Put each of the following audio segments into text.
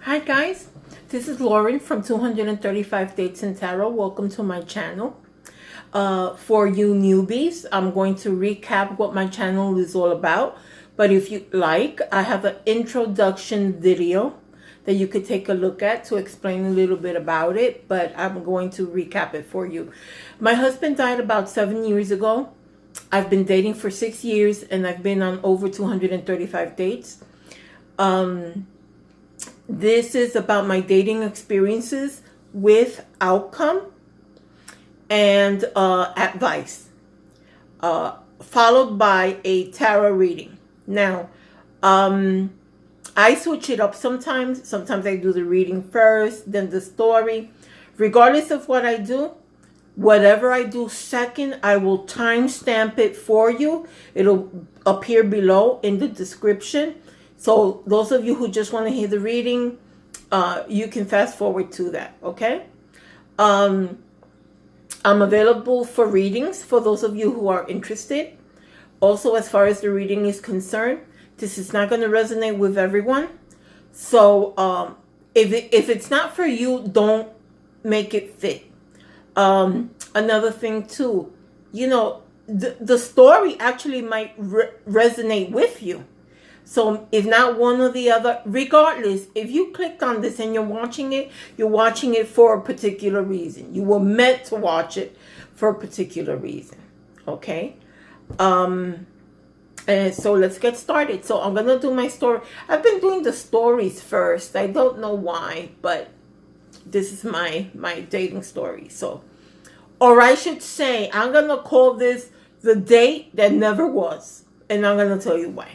Hi guys, this is Lauren from 235 Dates and Tarot. Welcome to my channel. For you newbies, I'm going to recap what my channel is all about. But if you like, I have an introduction video that you could take a look at to explain a little bit about it. But I'm going to recap it for you. My husband died about 7 years ago. I've been dating for 6 years and I've been on over 235 dates. This is about my dating experiences with outcome and advice, followed by a tarot reading. Now, I switch it up sometimes. Sometimes I do the reading first, then the story. Regardless of what I do, whatever I do second, I will timestamp it for you. It'll appear below in the description. So those of you who just want to hear the reading, you can fast forward to that, okay? I'm available for readings for those of you who are interested. Also, as far as the reading is concerned, this is not going to resonate with everyone. So if it's not for you, don't make it fit. Another thing too, you know, the story actually might resonate with you. So if not one or the other, regardless, if you clicked on this and you're watching it for a particular reason. You were meant to watch it for a particular reason. Okay? And so let's get started. So I'm going to do my story. I've been doing the stories first. I don't know why, but this is my dating story. So, or I should say, I'm going to call this the date that never was. And I'm going to tell you why.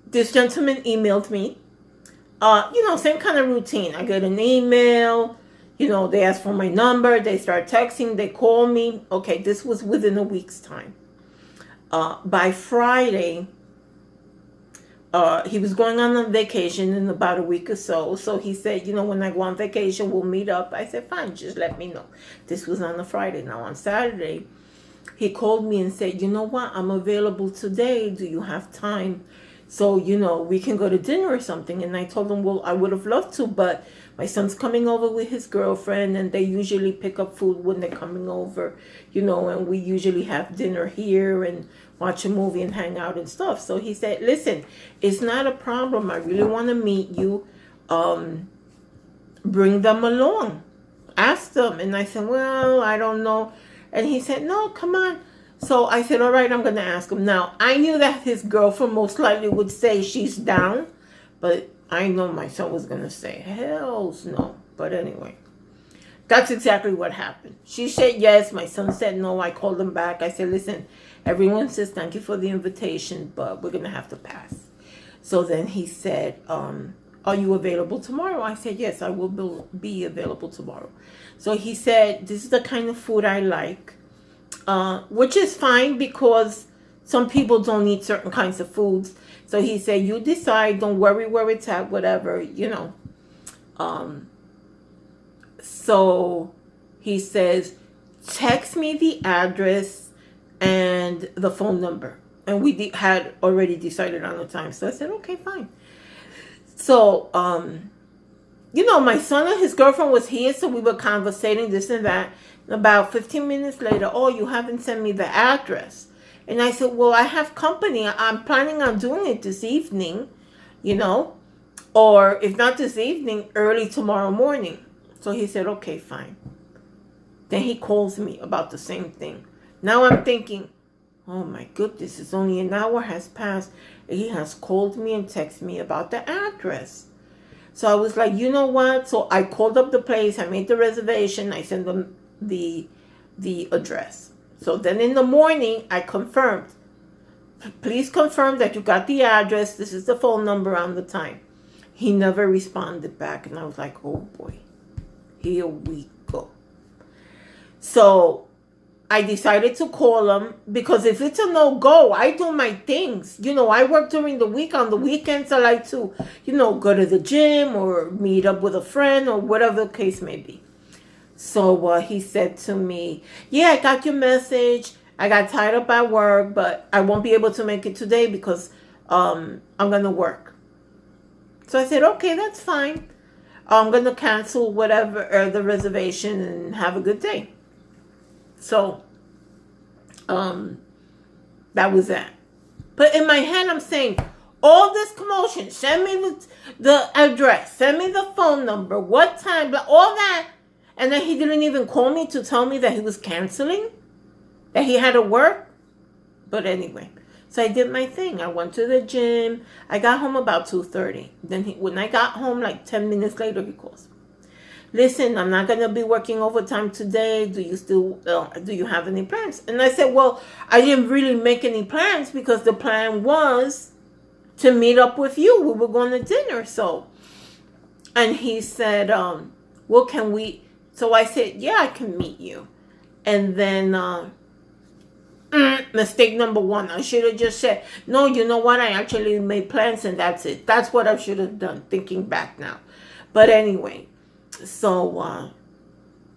This gentleman emailed me, same kind of routine. I get an email, they ask for my number, they start texting, they call me. Okay, this was within a week's time. By Friday, he was going on a vacation in about a week or so. So he said, when I go on vacation, we'll meet up. I said, fine, just let me know. This was on a Friday. Now on Saturday, he called me and said, you know what, I'm available today. Do you have time? So, we can go to dinner or something. And I told him, well, I would have loved to, but my son's coming over with his girlfriend and they usually pick up food when they're coming over, and we usually have dinner here and watch a movie and hang out and stuff. So he said, listen, it's not a problem. I really want to meet you. Bring them along. Ask them. And I said, well, I don't know. And he said, no, come on. So I said, all right, I'm going to ask him. Now, I knew that his girlfriend most likely would say she's down. But I know my son was going to say, hells no. But anyway, that's exactly what happened. She said yes. My son said no. I called him back. I said, listen, everyone says thank you for the invitation, but we're going to have to pass. So then he said, are you available tomorrow? I said, yes, I will be available tomorrow. So he said, this is the kind of food I like, which is fine because some people don't eat certain kinds of foods. So he said, you decide, don't worry where it's at, whatever, So he says, text me the address and the phone number. And we had already decided on the time. So I said, okay, fine. So, my son and his girlfriend was here, so we were conversating this and that. And about 15 minutes later, oh, you haven't sent me the address. And I said, well, I have company. I'm planning on doing it this evening, or if not this evening, early tomorrow morning. So he said, okay, fine. Then he calls me about the same thing. Now I'm thinking, oh my goodness, it's only an hour has passed. He has called me and texted me about the address. So I was like, you know what? So I called up the place. I made the reservation. I sent them the address. So then in the morning, I confirmed. Please confirm that you got the address. This is the phone number on the time. He never responded back. And I was like, oh boy, here we go. So I decided to call him because if it's a no-go, I do my things. I work during the week. On the weekends, I like to, go to the gym or meet up with a friend or whatever the case may be. So he said to me, yeah, I got your message. I got tied up at work, but I won't be able to make it today because I'm going to work. So I said, okay, that's fine. I'm going to cancel whatever, the reservation, and have a good day. So, that was that. But in my head, I'm saying, all this commotion, send me the address, send me the phone number, what time, all that. And then he didn't even call me to tell me that he was canceling, that he had to work. But anyway, so I did my thing. I went to the gym. I got home about 2:30. Then when I got home, like 10 minutes later, he calls. Listen, I'm not going to be working overtime today. Do you have any plans? And I said, well, I didn't really make any plans because the plan was to meet up with you. We were going to dinner. So, and he said, well, can we? So I said, yeah, I can meet you. And then, mistake number one, I should have just said, no, you know what? I actually made plans and that's it. That's what I should have done, thinking back now. But anyway, so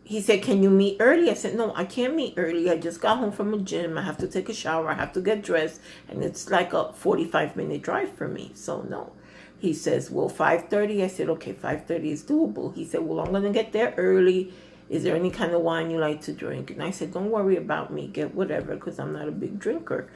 he said, can you meet early? I said, no, I can't meet early. I just got home from a gym. I have to take a shower. I have to get dressed. And it's like a 45-minute drive for me. So no. He says, well, 5:30. I said, okay, 5:30 is doable. He said, well, I'm going to get there early. Is there any kind of wine you like to drink? And I said, don't worry about me. Get whatever, because I'm not a big drinker.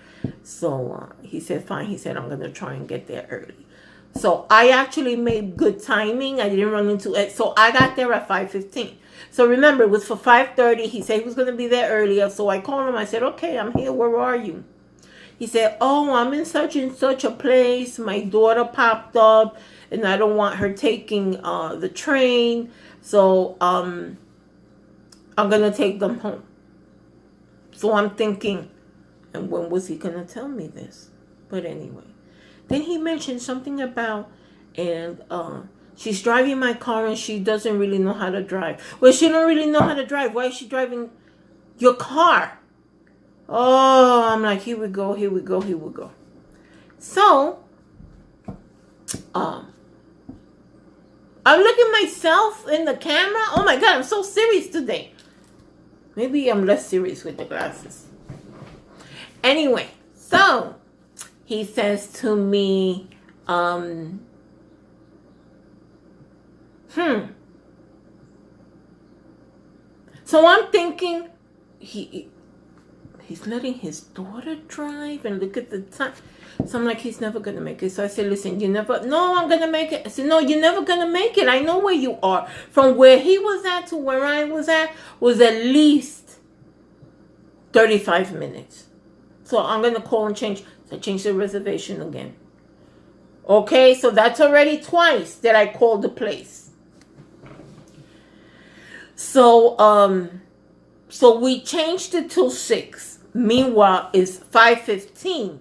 So he said, fine. He said, I'm going to try and get there early. So I actually made good timing. I didn't run into it. So I got there at 5:15. So remember, it was for 5:30. He said he was going to be there earlier. So I called him. I said, okay, I'm here. Where are you? He said, oh, I'm in such and such a place. My daughter popped up, and I don't want her taking the train. So I'm going to take them home. So I'm thinking, and when was he going to tell me this? But anyway. Then he mentioned something about, and she's driving my car and she doesn't really know how to drive. Well, she don't really know how to drive. Why is she driving your car? Oh, I'm like, here we go. So, I look at myself in the camera. Oh my God, I'm so serious today. Maybe I'm less serious with the glasses. Anyway, so he says to me, So I'm thinking, he's letting his daughter drive, and look at the time. So I'm like, he's never going to make it. So I said, listen, no, I'm going to make it. I said, no, you're never going to make it. I know where you are. From where he was at to where I was at least 35 minutes. So I'm going to call and change. So I changed the reservation again. Okay, so that's already twice that I called the place. So, so we changed it till 6. Meanwhile, it's 5:15.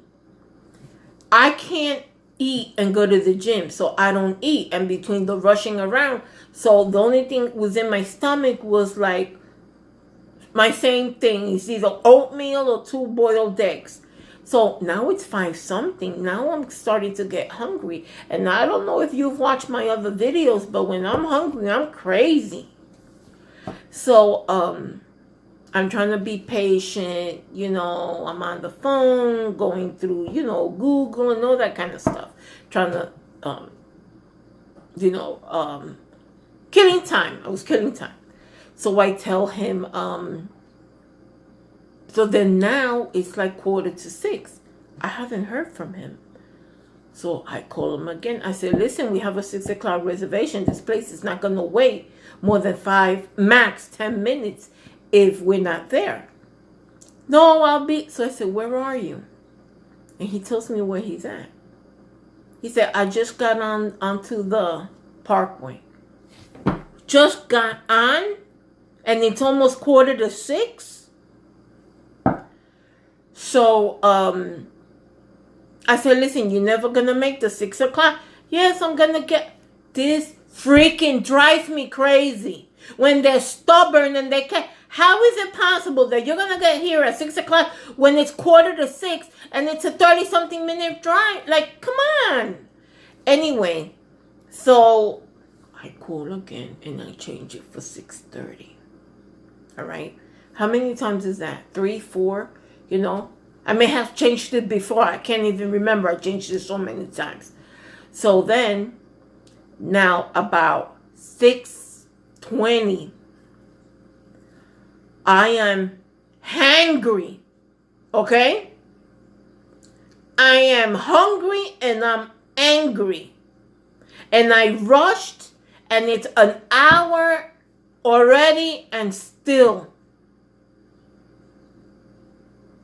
I can't eat and go to the gym, so I don't eat. And between the rushing around, so the only thing was in my stomach was like my same thing. It's either oatmeal or 2 boiled eggs. So now it's 5 something. Now I'm starting to get hungry. And I don't know if you've watched my other videos, but when I'm hungry, I'm crazy. So, I'm trying to be patient, I'm on the phone, going through, Google and all that kind of stuff. Trying to, killing time. I was killing time. So I tell him, so then now it's like 5:45. I haven't heard from him. So I call him again. I said, listen, we have a 6 o'clock reservation. This place is not going to wait more than max 10 minutes if we're not there. No, I'll be. So I said, where are you? And he tells me where he's at. He said, I just got onto the parkway. Just got on, and it's almost 5:45. So, I said, listen, you're never going to make the 6 o'clock. Yes, I'm going to get. This freaking drives me crazy. When they're stubborn and they can't. How is it possible that you're going to get here at 6 o'clock when it's 5:45 and it's a 30-something minute drive? Like, come on. Anyway, so I call again and I change it for 6:30. All right. How many times is that? 3, 4? I may have changed it before. I can't even remember. I changed it so many times. So then Now, about 6:20, I am hangry, okay? I am hungry and I'm angry. And I rushed, and it's an hour already and still.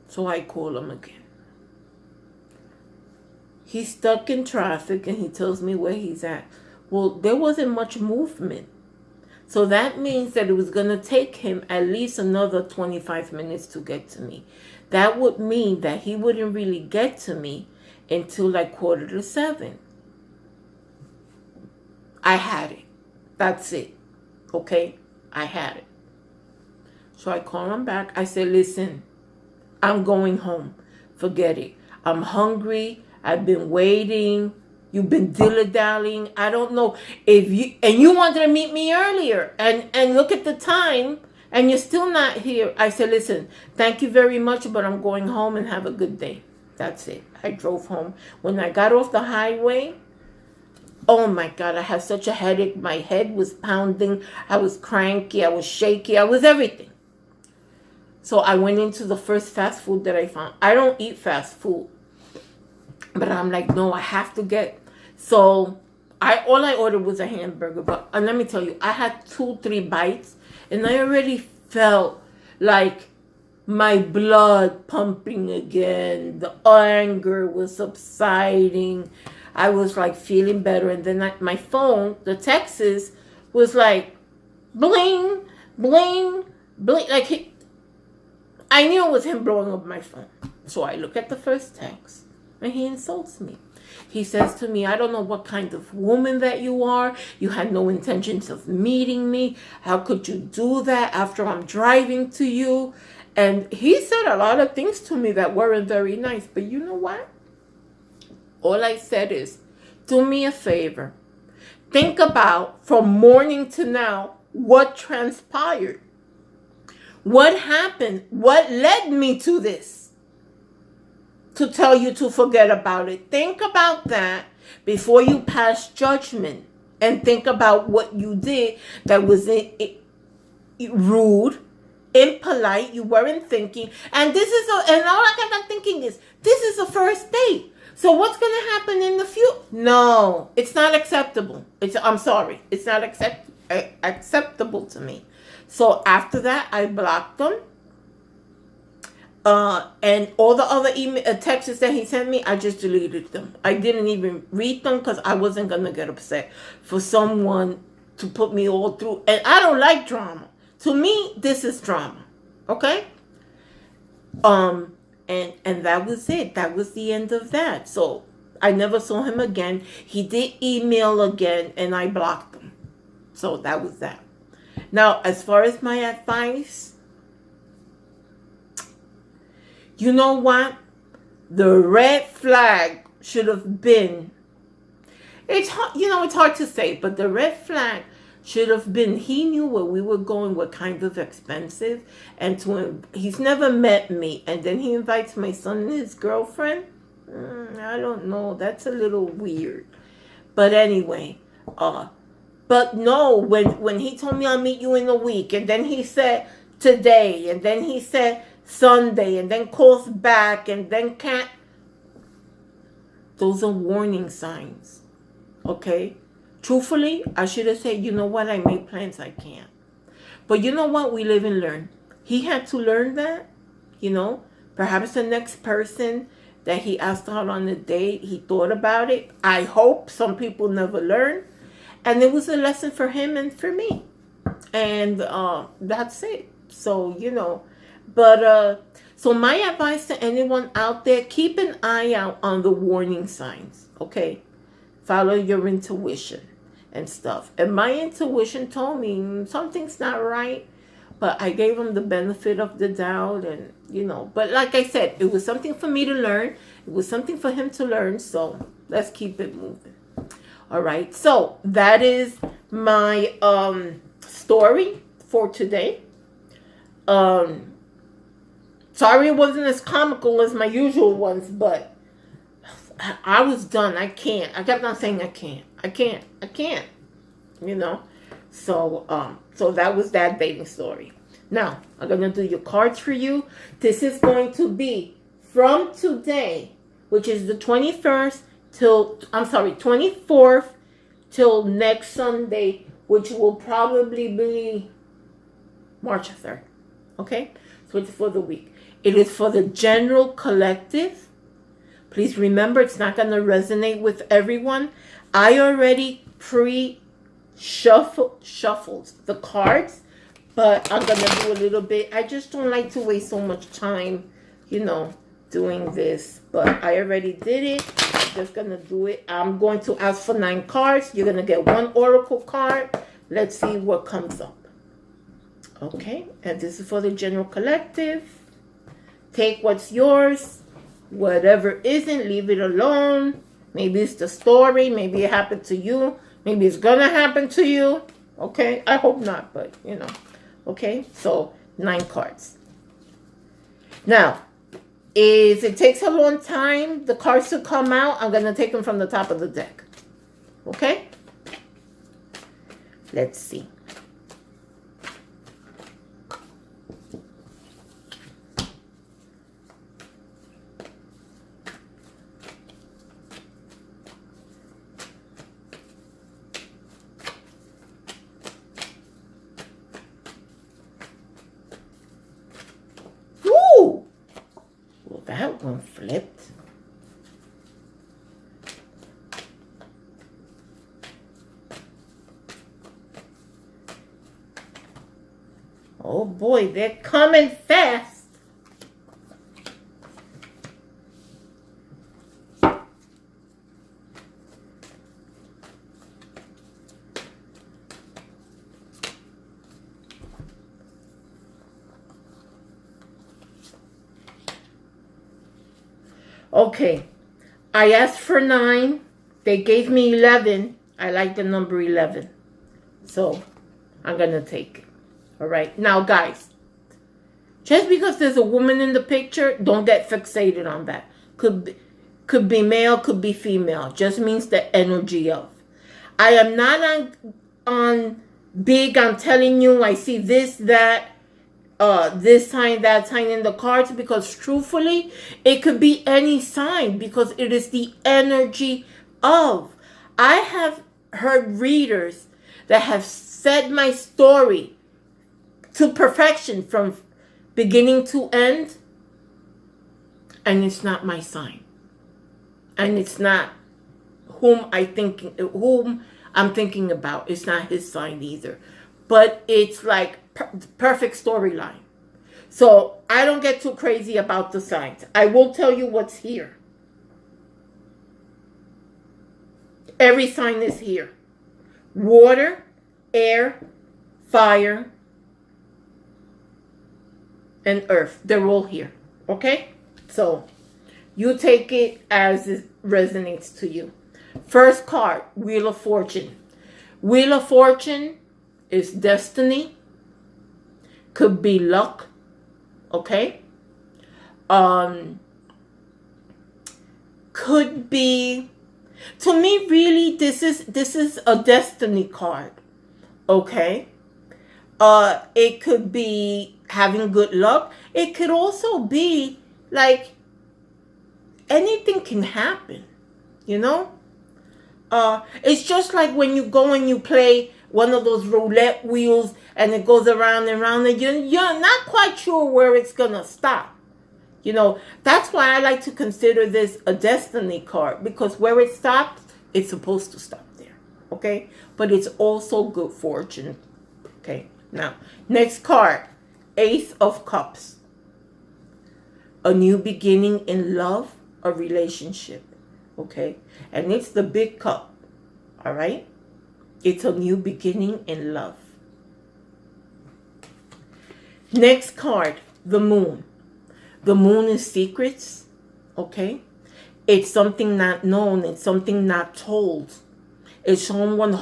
So I call him again. He's stuck in traffic and he tells me where he's at. Well, there wasn't much movement. So that means that it was going to take him at least another 25 minutes to get to me. That would mean that he wouldn't really get to me until like 6:45. I had it. That's it. Okay? I had it. So I call him back. I said, listen, I'm going home. Forget it. I'm hungry. I've been waiting. You've been dilly-dallying. I don't know if you wanted to meet me earlier and look at the time and you're still not here. I said, listen, thank you very much, but I'm going home and have a good day. That's it. I drove home. When I got off the highway, oh my God, I had such a headache. My head was pounding. I was cranky. I was shaky. I was everything. So I went into the first fast food that I found. I don't eat fast food. But I'm like, no, I have to get. So all I ordered was a hamburger. But let me tell you, I had 2-3 bites. And I already felt like my blood pumping again. The anger was subsiding. I was like feeling better. And then my phone, the text was like bling, bling, bling. Like I knew it was him blowing up my phone. So I look at the first text and he insults me. He says to me, I don't know what kind of woman that you are. You had no intentions of meeting me. How could you do that after I'm driving to you? And he said a lot of things to me that weren't very nice. But you know what? All I said is, do me a favor. Think about from morning to now what transpired. What happened? What led me to this? To tell you to forget about it. Think about that before you pass judgment. And think about what you did that was rude, impolite. You weren't thinking. And and all I kept on thinking is, this is a first date. So what's going to happen in the future? No, it's not acceptable. I'm sorry. It's not acceptable to me. So after that, I blocked them. And all the other texts that he sent me, I just deleted them. I didn't even read them because I wasn't going to get upset for someone to put me all through. And I don't like drama. To me, this is drama. Okay? And that was it. That was the end of that. So I never saw him again. He did email again and I blocked him. So that was that. Now, as far as my advice, you know what? The red flag should have been, it's hard to say, but the red flag should have been, he knew where we were going, were kind of expensive, and he's never met me, and then he invites my son and his girlfriend. I don't know, that's a little weird. But anyway, but no, when he told me I'll meet you in a week, and then he said today, and then he said Sunday, and then calls back, and then can't. Those are warning signs. Okay? Truthfully, I should have said, you know what, I made plans, I can't. But you know what, we live and learn. He had to learn that, Perhaps the next person that he asked out on a date, he thought about it. I hope. Some people never learn. And it was a lesson for him and for me. And that's it. So, But, so my advice to anyone out there, keep an eye out on the warning signs, okay? Follow your intuition and stuff. And my intuition told me something's not right, but I gave him the benefit of the doubt and, But like I said, it was something for me to learn. It was something for him to learn, so let's keep it moving. All right, so that is my story for today. Sorry it wasn't as comical as my usual ones, but I was done. I can't. I kept on saying I can't. You know. So that was that dating story. Now, I'm going to do your cards for you. This is going to be from today, which is the 24th till next Sunday, which will probably be March 3rd. Okay? So it's for the week. It is for the general collective. Please remember, it's not going to resonate with everyone. I already shuffled the cards, but I'm going to do a little bit. I just don't like to waste so much time, doing this. But I already did it. I'm just going to do it. I'm going to ask for 9 cards. You're going to get 1 oracle card. Let's see what comes up. Okay, and this is for the general collective. Take what's yours. Whatever isn't, leave it alone. Maybe it's the story. Maybe it happened to you. Maybe it's going to happen to you. Okay, I hope not, but Okay, so 9 cards. Now, if it takes a long time, the cards to come out, I'm going to take them from the top of the deck. Okay? Let's see. That one flipped. Oh boy, they're coming fast. Okay, I asked for 9. They gave me 11. I like the number 11. So, I'm going to take it. All right. Now, guys, just because there's a woman in the picture, don't get fixated on that. Could be male, could be female. Just means the energy of. I am not on big on telling you I see this, that, this sign, that sign in the cards, because truthfully, it could be any sign because it is the energy of. I have heard readers that have said my story to perfection from beginning to end, and it's not my sign. And it's not whom I'm thinking about. It's not his sign either. But it's like perfect storyline. So I don't get too crazy about the signs. I will tell you what's here. Every sign is here. Water, air, fire, and earth. They're all here. Okay? So you take it as it resonates to you. First card, Wheel of Fortune. Wheel of Fortune is destiny. Could be luck. Okay? Could be, to me, really, this is a destiny card. Okay? It could be having good luck. It could also be like anything can happen, it's just like when you go and you play one of those roulette wheels and it goes around and around and you're not quite sure where it's gonna stop. That's why I like to consider this a destiny card, because where it stops, it's supposed to stop there. Okay? But it's also good fortune. Okay? Now, next card, Ace of Cups. A new beginning in love, a relationship. Okay? And it's the big cup. All right? It's a new beginning in love. Next card, the Moon. The Moon is secrets. Okay? It's something not known. It's something not told. It's someone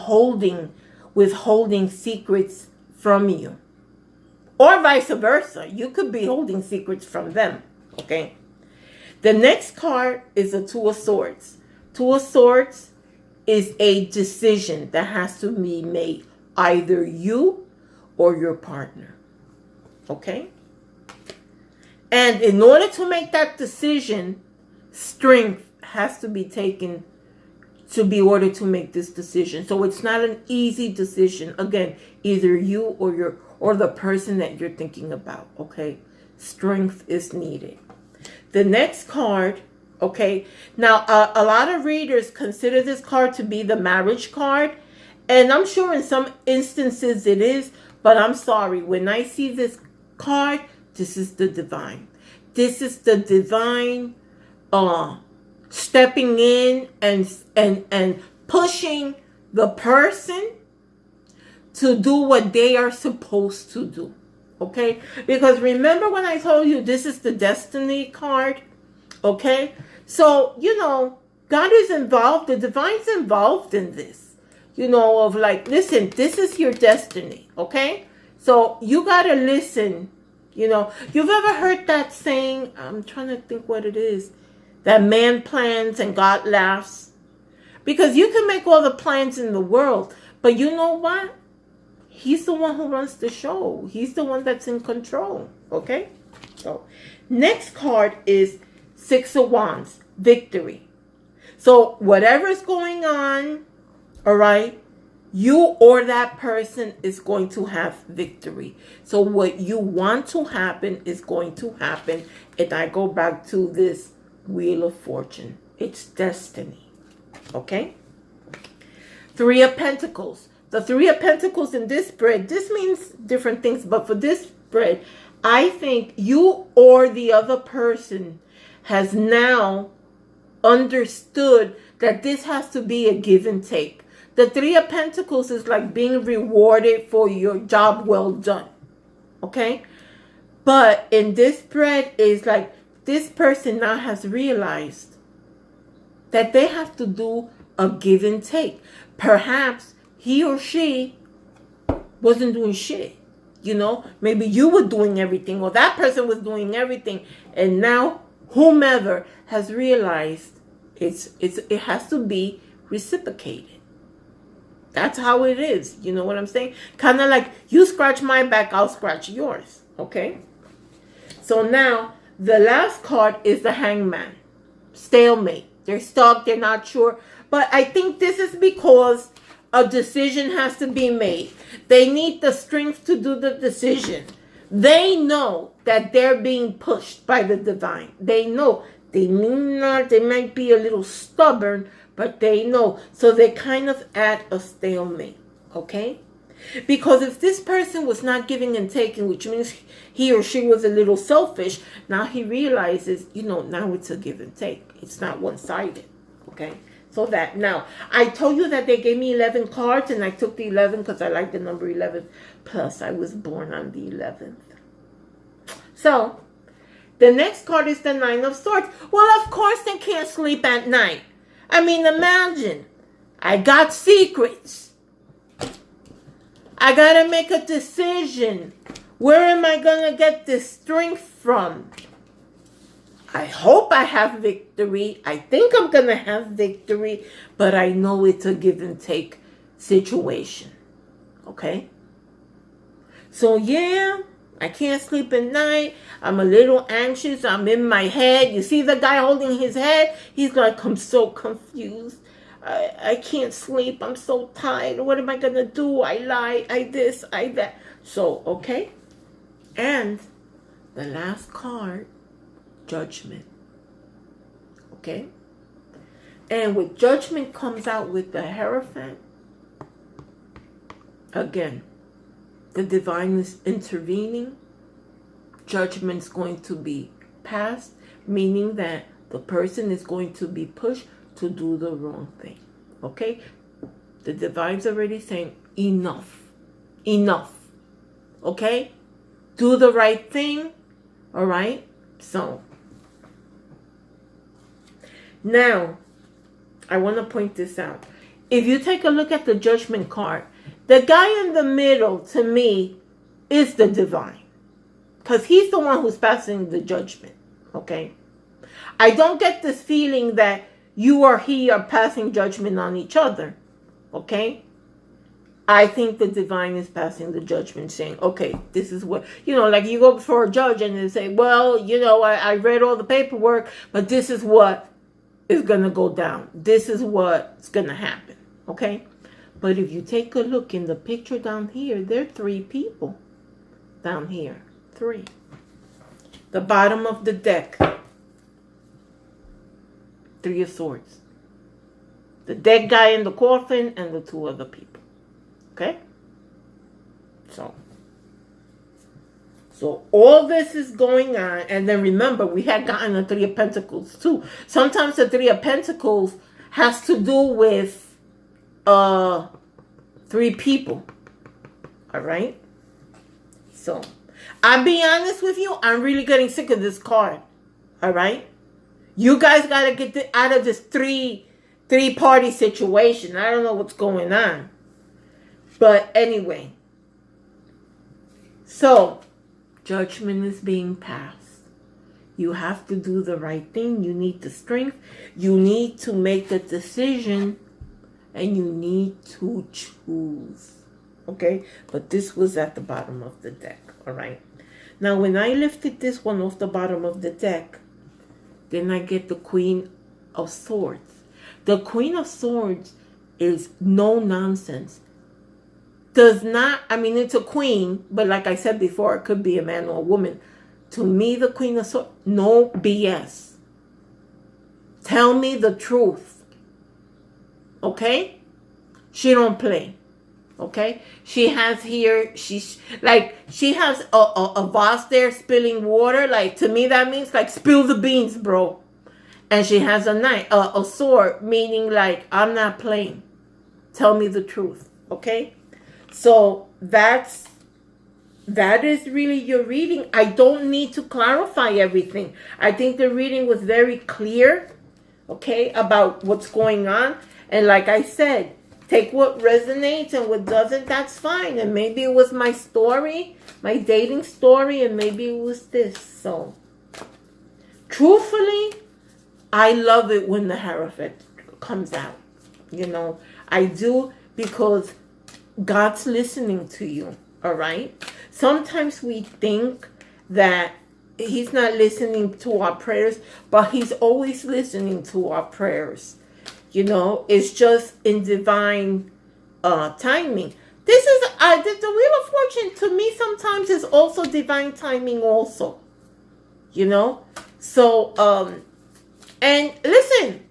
withholding secrets from you. Or vice versa. You could be holding secrets from them. Okay? The next card is a Two of Swords. Two of Swords is a decision that has to be made, either you or your partner. Okay? And in order to make that decision, strength has to be taken to be ordered to make this decision. So it's not an easy decision. Again, either you or the person that you're thinking about. Okay? Strength is needed. The next card, okay, now a lot of readers consider this card to be the marriage card, and I'm sure in some instances it is, but I'm sorry, when I see this card, this is the divine. This is the divine stepping in and pushing the person to do what they are supposed to do. Okay? Because remember when I told you this is the destiny card? Okay? So, God is involved. The divine's involved in this. Of like, listen, this is your destiny. Okay? So, you got to listen. You've ever heard that saying? I'm trying to think what it is. That man plans and God laughs. Because you can make all the plans in the world. But you know what? He's the one who runs the show. He's the one that's in control. Okay? So, next card is Six of Wands. Victory. So, whatever's going on, all right, you or that person is going to have victory. So, what you want to happen is going to happen. And I go back to this Wheel of Fortune. It's destiny. Okay? Three of Pentacles. The Three of Pentacles in this spread, this means different things, but for this spread, I think you or the other person has now understood that this has to be a give and take. The Three of Pentacles is like being rewarded for your job well done. Okay? But in this spread is like this person now has realized that they have to do a give and take. Perhaps he or she wasn't doing shit. Maybe you were doing everything or that person was doing everything. And now whomever has realized it has to be reciprocated. That's how it is. You know what I'm saying? Kind of like you scratch my back, I'll scratch yours. Okay? So now the last card is the Hangman. Stalemate. They're stuck. They're not sure. But I think this is because a decision has to be made. They need the strength to do the decision. They know that they're being pushed by the divine. They know. They might be a little stubborn, but they know. So they're kind of at a stalemate. Okay? Because if this person was not giving and taking, which means he or she was a little selfish, now he realizes, now it's a give and take. It's not one-sided. Okay? So that now, I told you that they gave me 11 cards, and I took the 11 because I like the number 11. Plus, I was born on the 11th. So, the next card is the Nine of Swords. Well, of course they can't sleep at night. I mean, imagine. I got secrets. I got to make a decision. Where am I going to get this strength from? I hope I have victory. I think I'm going to have victory. But I know it's a give and take situation. Okay? So, yeah, I can't sleep at night. I'm a little anxious. I'm in my head. You see the guy holding his head? He's like, I'm so confused. I can't sleep. I'm so tired. What am I going to do? I lie. I this. I that. So, okay? And the last card, Judgment. Okay? And with Judgment comes out with the Hierophant. Again, the divine is intervening. Judgment's going to be passed, meaning that the person is going to be pushed to do the wrong thing. Okay? The divine's already saying, enough. Enough. Okay? Do the right thing. Alright? So, now, I want to point this out. If you take a look at the Judgment card, the guy in the middle, to me, is the divine. Because he's the one who's passing the judgment. Okay? I don't get this feeling that you or he are passing judgment on each other. Okay? I think the divine is passing the judgment, saying, okay, this is what, like you go before a judge and they say, well, I read all the paperwork, but this is what is going to go down. This is what's going to happen. Okay? But if you take a look in the picture down here, there are 3 people down here. 3. The bottom of the deck. 3 of Swords. The dead guy in the coffin and the 2 other people. Okay? So all this is going on. And then remember, we had gotten the 3 of Pentacles too. Sometimes the 3 of Pentacles has to do with 3 people. All right? So, I'll be honest with you. I'm really getting sick of this card. All right? You guys got to get out of this three-party situation. I don't know what's going on. But anyway. So, judgment is being passed. You have to do the right thing. You need the strength. You need to make a decision. And you need to choose. Okay? But this was at the bottom of the deck. Alright? Now, when I lifted this one off the bottom of the deck, then I get the Queen of Swords. The Queen of Swords is no nonsense. It's a queen, but like I said before, it could be a man or a woman. To me, the Queen of Swords, no BS. Tell me the truth. Okay? She don't play. Okay? She has here, she has a vase there spilling water. Like, to me, that means, like, spill the beans, bro. And she has a knife, a sword, meaning, like, I'm not playing. Tell me the truth. Okay? So, that is really your reading. I don't need to clarify everything. I think the reading was very clear, okay, about what's going on. And like I said, take what resonates and what doesn't, that's fine. And maybe it was my story, my dating story, and maybe it was this. So, truthfully, I love it when the Hierophant comes out. I do, because God's listening to you, all right? Sometimes we think that He's not listening to our prayers, but He's always listening to our prayers. It's just in divine timing. This is the Wheel of Fortune, to me, sometimes is also divine timing also. So, and listen,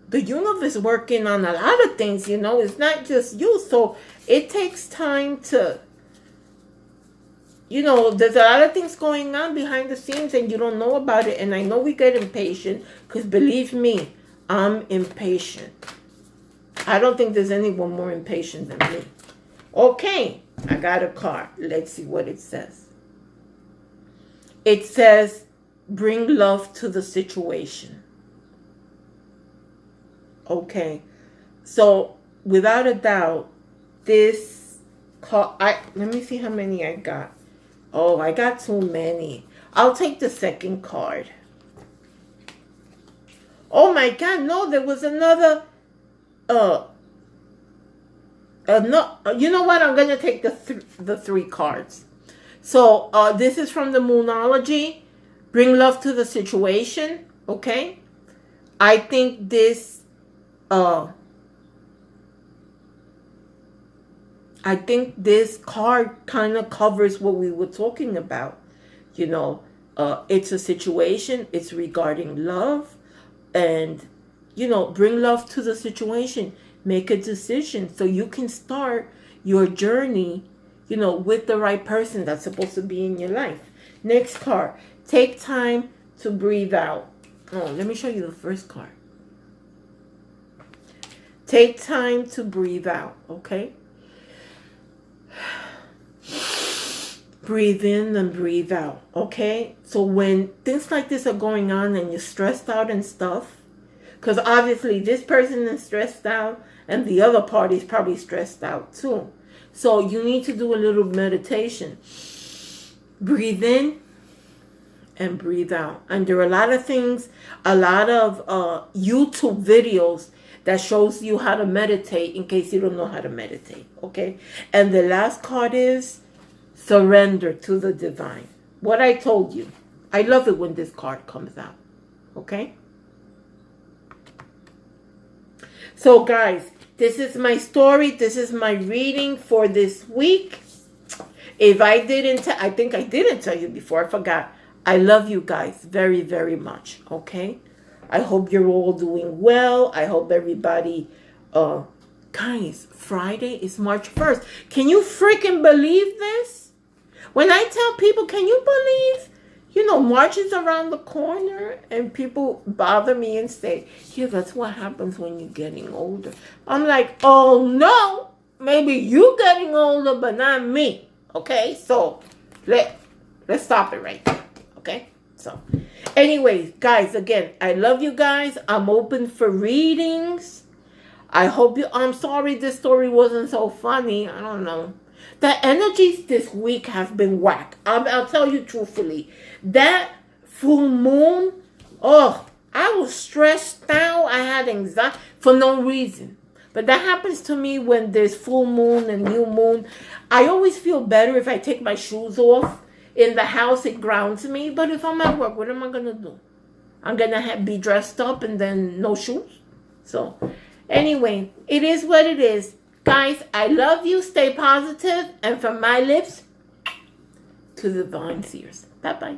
the universe is working on a lot of things, it's not just you. So it takes time to, there's a lot of things going on behind the scenes and you don't know about it. And I know we get impatient because, believe me, I'm impatient. I don't think there's anyone more impatient than me. Okay, I got a card. Let's see what it says. It says, bring love to the situation. Okay, so without a doubt, this card, let me see how many I got. Oh, I got too many. I'll take the second card. Oh my God, no, there was another, no, you know what? I'm going to take the 3 cards. So, this is from the Moonology. Bring love to the situation, okay? I think this, card kind of covers what we were talking about. It's a situation. It's regarding love. And, bring love to the situation. Make a decision so you can start your journey, with the right person that's supposed to be in your life. Next card. Take time to breathe out. Oh, let me show you the first card. Take time to breathe out, okay? Breathe in and breathe out, okay? So when things like this are going on and you're stressed out and stuff, because obviously this person is stressed out and the other party is probably stressed out too. So you need to do a little meditation. Breathe in and breathe out. And there are a lot of things, a lot of YouTube videos that shows you how to meditate in case you don't know how to meditate, okay? And the last card is surrender to the divine. What I told you. I love it when this card comes out, okay? So guys, this is my story. This is my reading for this week. If I didn't, I think I didn't tell you before. I forgot. I love you guys very, very much. Okay? I hope you're all doing well. I hope everybody, guys, Friday is March 1st. Can you freaking believe this? When I tell people, can you believe, March is around the corner, and people bother me and say, yeah, that's what happens when you're getting older. I'm like, oh no, maybe you getting older, but not me. Okay, so let's stop it right there. Okay, so anyways, guys, again, I love you guys. I'm open for readings. I'm sorry this story wasn't so funny. I don't know. The energies this week have been whack. I'll tell you truthfully. That full moon, I was stressed out. I had anxiety for no reason. But that happens to me when there's full moon and new moon. I always feel better if I take my shoes off. In the house, it grounds me. But if I'm at work, what am I going to do? I'm going to be dressed up and then no shoes. So, anyway, it is what it is. Guys, I love you. Stay positive. And from my lips to the divine seers. Bye-bye.